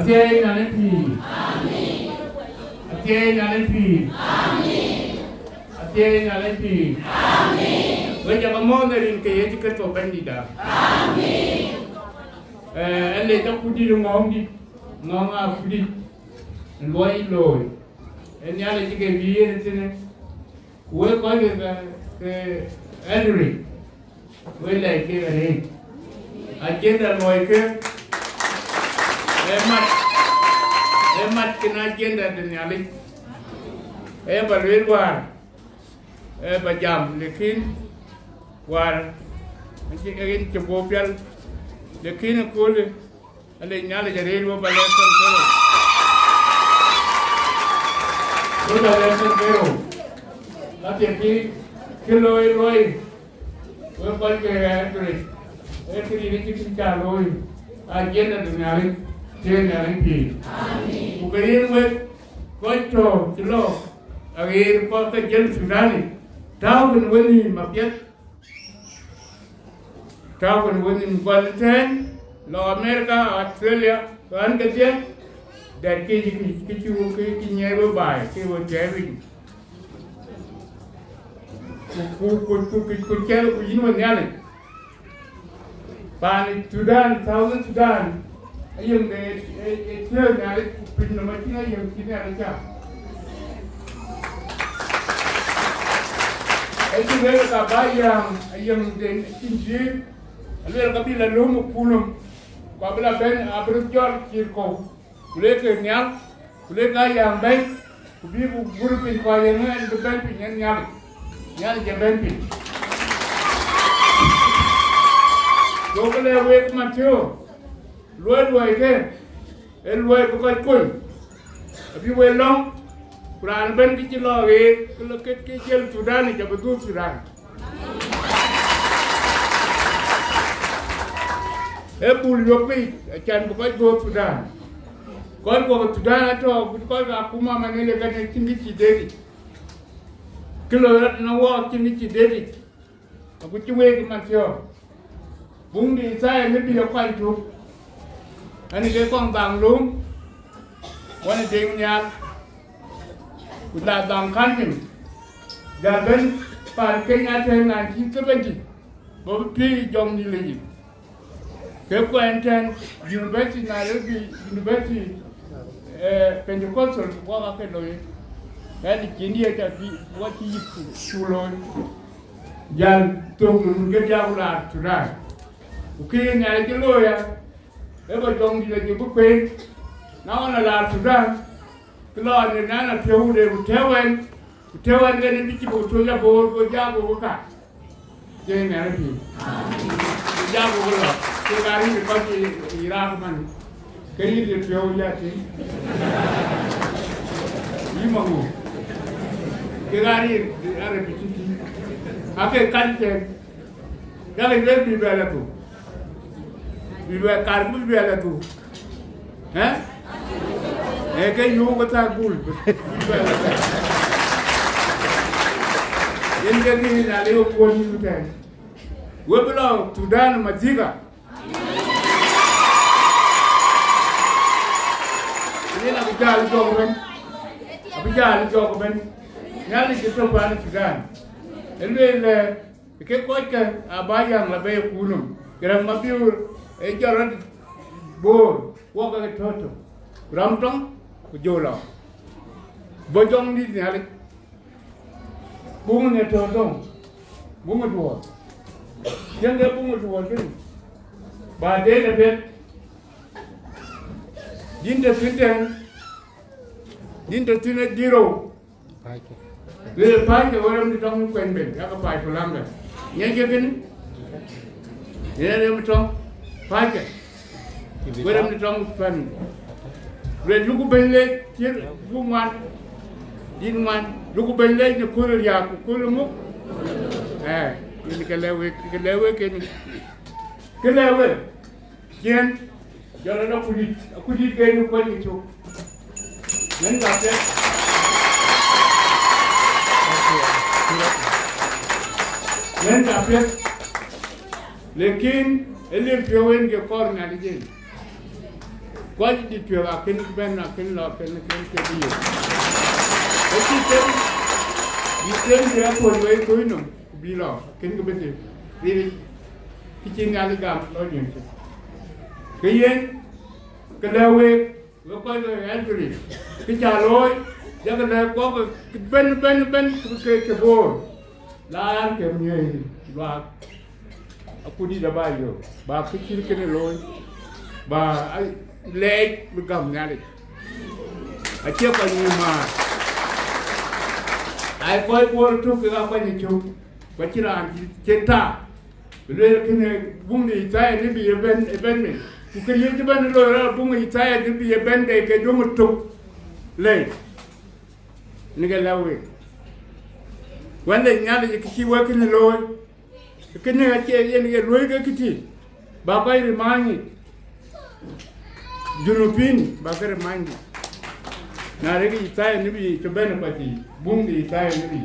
Ate nalepi. Ate nalepi. Ate nalepi. Wajah kamu dari kaya jika tu bandida. Ele tak pudi ngong di ngong pudi loi. Ini ada jika biar sini. Kue kau ke Henry. Kue lagi ke ni. Agenda loi ke. Emat kena agenda dunia ni. Berwir war. Bajam lekin war. Macam kagin cepopial. Lekin aku le. Ale nyala jadi dua balasan terus. Dua balasan terus. Nanti kiloi. Kau ke Henry. Henry ni kita loi. Agenda dunia ni. Trên nhà anh chị, một cái yên với có trò chỉ lo, cái có cái dân Sudan này, trao gần với gì mà biết, trao gần với gì quan trên, lo America, Australia, có anh cái gì, để cái nhảy với bài, cái vừa chế bình, cái chế của những người này, bạn Sudan, Southern Sudan. Ayam dia ni pin nama Cina yang Cina ada. Itu mereka bayang ayam den Cina. Lalu kami lalu mukpunum. Kabla ben abrujol circo. Boleh ke nyal, boleh kaya baik. Kubi guru pin kaya ni ada ben pin nyal je ben pin. Jauh le wek macam. Luai ke, luai bukan kun. Tapi welong, kurang ben kecil lagi, kalau kecil Sudan ni jadi betul Sudan. Bul yopi, jangan bukan dua Sudan. Kau Sudan atau kau aku mama ni lekan cindi cederi. Kalau nawa cindi cederi, aku cuci ke macam. Bung di saya ni dia kau itu. Anh cái con vàng luôn, quan điểm nhà, chúng ta đang khăn chừng, giờ bên phải cái nhà trên này chỉ có bên gì, bởi vì dòng đi lên gì, cái quan trên university này là cái university, Pentecostal qua cái nơi, cái gì chỉ đi cho đi qua chỉ chủ lối, giờ tôi cũng cái giao là chủ ra, khi nhà cái lối à. Nếu mà trông thì là nhiều bức phim nó là Sudan cái lo này nó là thiếu để theo anh cái này chỉ bộ cho gia bộ cả trên này là gì gia bộ là cái gari thì có gì Iran mà cái gì thì thiếu gia chứ gì mà ngủ cái gari là bị chít cái canh trên cái này rất bị bể là tụ Biar karbu biar lah tu, cái nhu có ta bul, ini jadi nak lewat pun itu kan, gue bilang Sudan majiga, ini nak bicara jauh kan, bicara jauh kan, nyali kita bahas Sudan, ini le, cái coi cái abayang lebih kunum, kira mabiur jalan bor, wak ke toto, ramtong, kejola, bojong di ni hari, bunga toto, bunga dua, yang dia bunga dua kan, badai lebih, jinda tinda diro, le pai ke orang di tong kuen ben, ya ke pai pulang kan, yang kan, dia macam Pakai, berem di dalam pan. Red lugu belle, tiar luman, dinman, lugu belle ni kurel ya, kurelmu. Ini kelewe kelewe. Jen, jangan aku di kayu pan itu. Nanti apa? Nanti apa? Lekin Elim piawen ke kor na dijin. quay đi chuyện là kinh bên là kinh lọ kinh cái gì cái gì cái đi trên thì tôi với tôi nó bị lọ kinh cái bên gì đi cái chuyện nhà đi làm nói chuyện cái gì cái đầu về lúc coi cái anh rồi cái trả lối giờ cái đầu có cái bên cái bồ là anh cái như và aku di dabai yo ba kecil kena loy ba leg begam nyali acia pa ni ma ai koi por tu ke apa ni chu ba cira centa le kena bung ni tai ni bi ben ni ku ke ye ban lo ra bung ni tai ni bi ben de ke do mutu le ni ga lawe wanda nyali ke ki wa kena loy cái này chị em cái lối cái gì bà phải remind Junupin bà phải remind na cái Italian nó bị cho bên nó bị bung đi Italian nó bị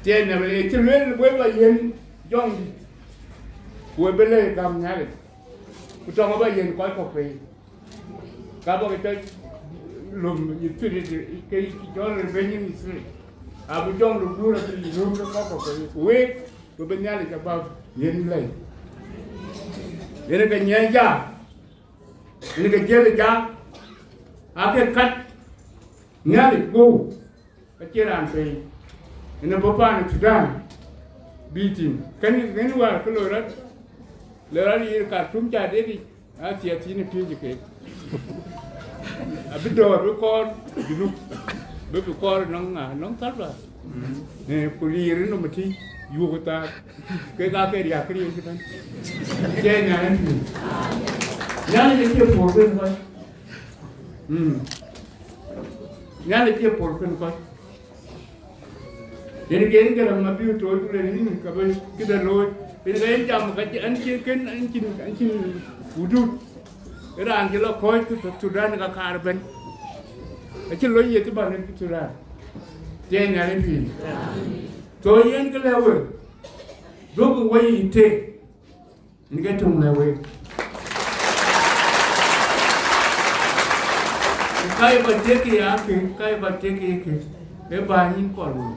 trên này mình chỉ lấy với bà yên dòng đi cuối bên đây cầm nhá đấy trong bà yên coi cà phê cả bao cái lùm như cái cho nó về như thế abu jong lu dura ti lum ko ko we ko ben yali ka ba yen lay yen ka nyanja yen ka jele ja ake kat nyali go ka chiran pe yen bo pa ni Sudan bitin kan wa ko lo ra yi ka tum ja de di a tia ti ni pi ji ke abi do ko du bữa coi nó cắt rồi, nè poli rồi nó mà thi, vua ta cái gì cái bên, chơi nhà em thì, nhà này chơi bồi bên coi, nhà này chơi bồi bên coi, jadi cái làm mà biểu trôi cái này cái bên cái đó rồi, cái này anh chăm cái anh chín phụ đút, cái đó anh chỉ là coi cái Sudan cái cà bên. Chứ lối gì các bạn nên cái ra trên nhà lên gì rồi yên cái leo rồi lúc cái quay gì thế những cái thùng leo rồi cái vật chất kia cái vật chất kia cái bài nhìn còn rồi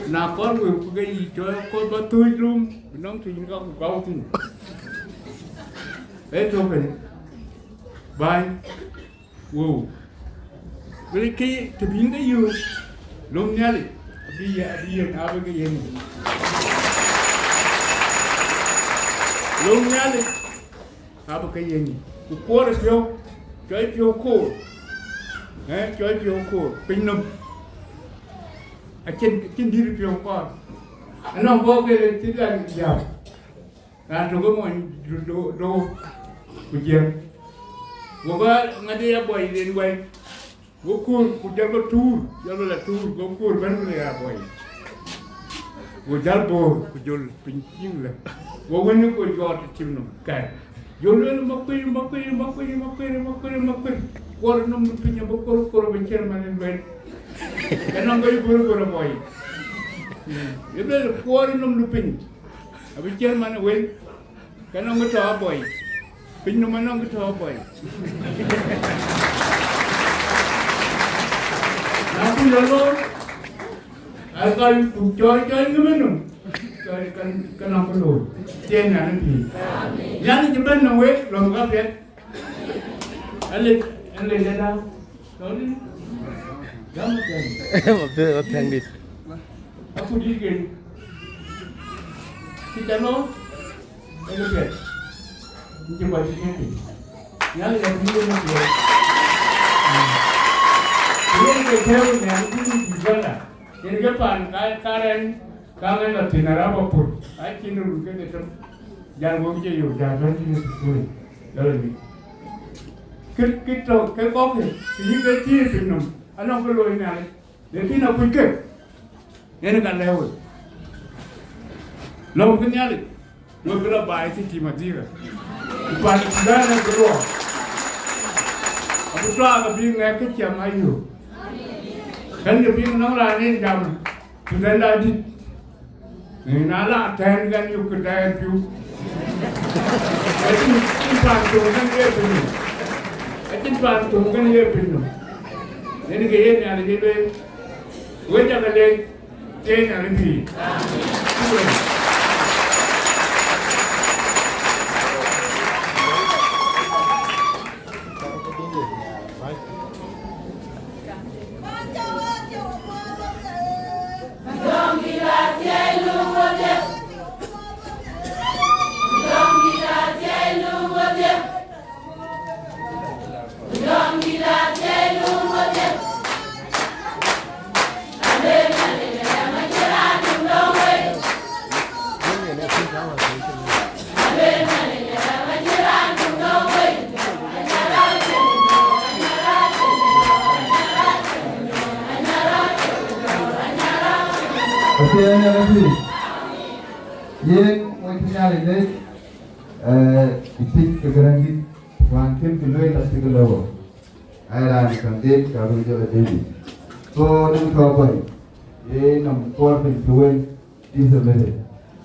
nào con người cái gì cho con bắt tươi luôn nó thì nó không bao thì đấy thôi vậy bài wow vậy cái thì biến cái gì luôn nhá đi bây giờ à với cái gì luôn nhá đi à với cái gì của cô là phiêu chơi phiêu cô chơi phiêu cô pin nôm ở trên đi phiêu con anh không có cái thứ là giàu là rồi có mọi đồ của giang của ba ngay đi ra bồi đến quay Gokur, kujal tour, jalan tour, gokur baru le apa ini. Kujal bor, kujal pincing le. Gokan ni kujal cim nom, kan. Jual makoi. Kor nom pinya kor bencer mana ben. Kenapa kau buru boy? Ia kor nom lupin. Bencer mana ben? Kenapa kau tahu boy? Pin nom mana kau tahu boy? Aku jalan, akan chơi cái bên nữa, chơi cái nào cũng được, chơi nhà nó gì, nhà nó chỉ bên nào hết, làm cái gì, anh lên ra đâu, đó đi, đó một thằng đi, aku đi cái, kita nó, anh lên cái, chúng ta đi cái, nhà nó làm gì nó gì. Ini kita yang ini juga, jadi kapan kalian nanti narapapun, ayo kini rugi kita jangan begitu yo, jangan ini boleh, jangan ini. Kita kau ini kecil film, anak perlu ini ada, jadi nak pikir, ini kan lewat, lalu kenyali, lalu kalau baik sih cuma dia, bukan sudah nak keluar, aku tahu aku bilang kecil mayu. Kan dia bilang orang lain jam sudah lagi, ni nala ten kan yuk kedai tu, pan tu kan ye pinu ajin pan tu kan ye pinu ini ke ye na le be we ta le ke na le bi Yen wantinya lele itik kegerangit wangkin kiloi lasti kelawo ayran kandit karu jala devi so nim kapai ye nam kor pin tuwen disabele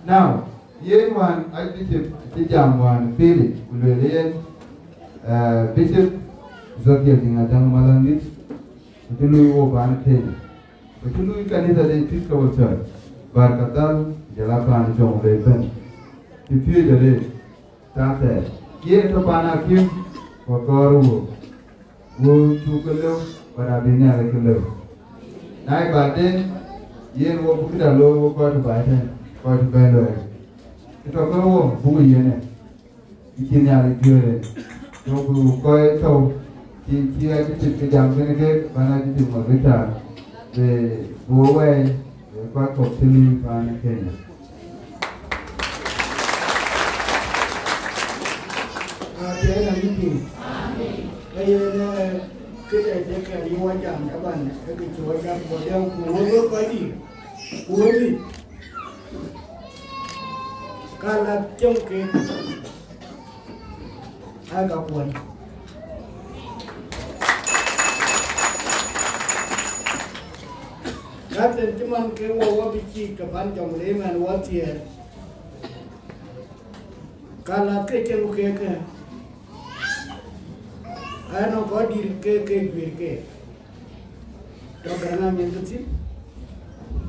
now yen wan bishop jam wan pili ulele yen bishop zokya dinga dang malandit utului wo ban tedi utului kanisa de tiskawo church barkatal jalapan jong leben tipu jale tate ye to pana kim kokoru wo chukelo barabini alekelo nai baden ye wo bukida lo wo ko to baden ko to belo to ko wo bu yene ikini ale jure to bu ko to ki ai ti jam ne ke bana ti mo beta de wo we kwa kopili pana Kenya. Dia nak meeting. Saya kita dekat lima jam kapan? Kita cuba jam boleh kuat kali. Kuat. Kalau jangke agak kuat. Kata cuman ke wawa bici kapan jam leman watier. Kalau ke celu ke, ano kau diri ke jual. Tahu kerana yang kecil,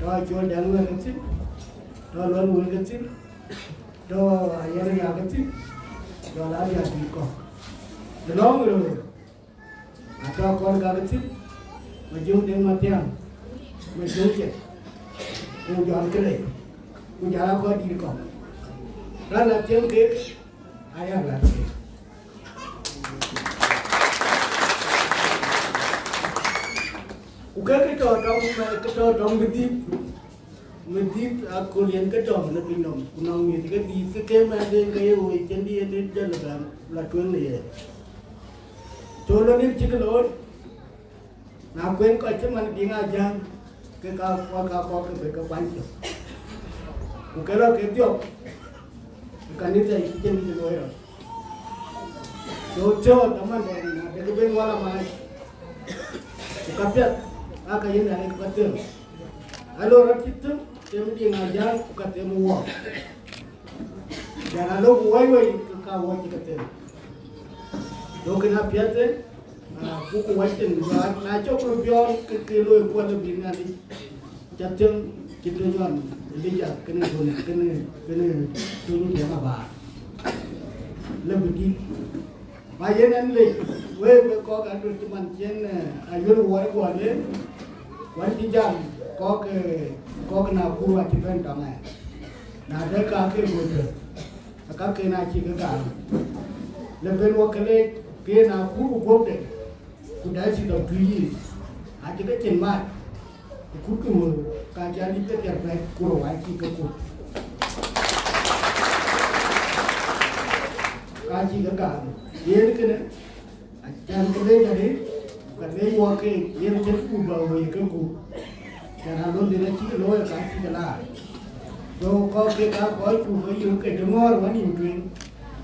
tahu jual dangan kecil, tahu luar luar kecil, tahu ayam yang kecil, tahu lari hati kau. Delong itu, atau kau kecil, macam dia matian. Menjadi, menjual kere, menjual kau diri kau. Kalau jangke, ayah lagi. Uga kita dong medip aku lian kita dong lebih nom, kunang ni tiga di sekian ada gaya woi jadi ada jalan lakukan ni. Colon ni cikgu lor, nak kuen kau cuma dengar jang. Ke kau ke panjang. Ukela ke tiok. Kanita ikin di luar. Jojo teman dan ada ben wala mai. Ukapiat aka yin dari katil. Alo rakitu temu di ngajang ukatemu wa. Dan alo wai ke kau katil. Do kena piate buku wajib na cokro biar kekilo kuat lebih nanti jatuh kita jual lihat kena turun dia apa lebih di bayaran le we kau kan tu cuma jen ayur wai kuat le wanti jam kau kena kuat cipen tangan na ada kaki muda kaki na cikakan lebih wakile kena kuat deh Kuda si dah tuji, aja ke cenmat, kuku kajian itu tiap baik kurang lagi kekut. Kaji kekal, dia ni kena, jangan kena jadi, kena wakil, dia ni jadi kubah boleh kekut. Jangan lalu dia nak cik loy kaji kelar. So kau kita kau kubah itu ke dengar wani mungkin,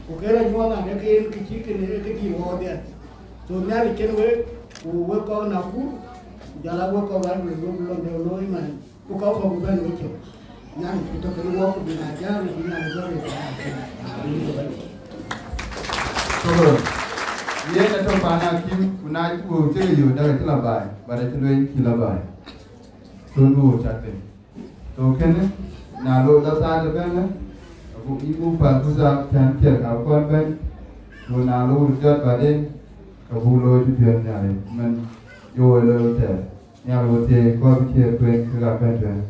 kukera jual ada ke kecil kena ke diwah dia. So nyari kenwe, uwe kau naku, jalan uwe kau kan belum develop man, kau bukan macam, nyari kita keluar ke binajar, binajar itu. So, ye na to pana kim kuna ku che yu da ke la bai, ba da chloi ki la bai. So nu chat pe. So ken na lo da sa de ben na. Ku ibu pa ku za kan ke ka kon ben. So na lo jot ba den ka bu lo ju pian ya le. Man yo lo te. Ya lo te ko bi che pe ka ben ben.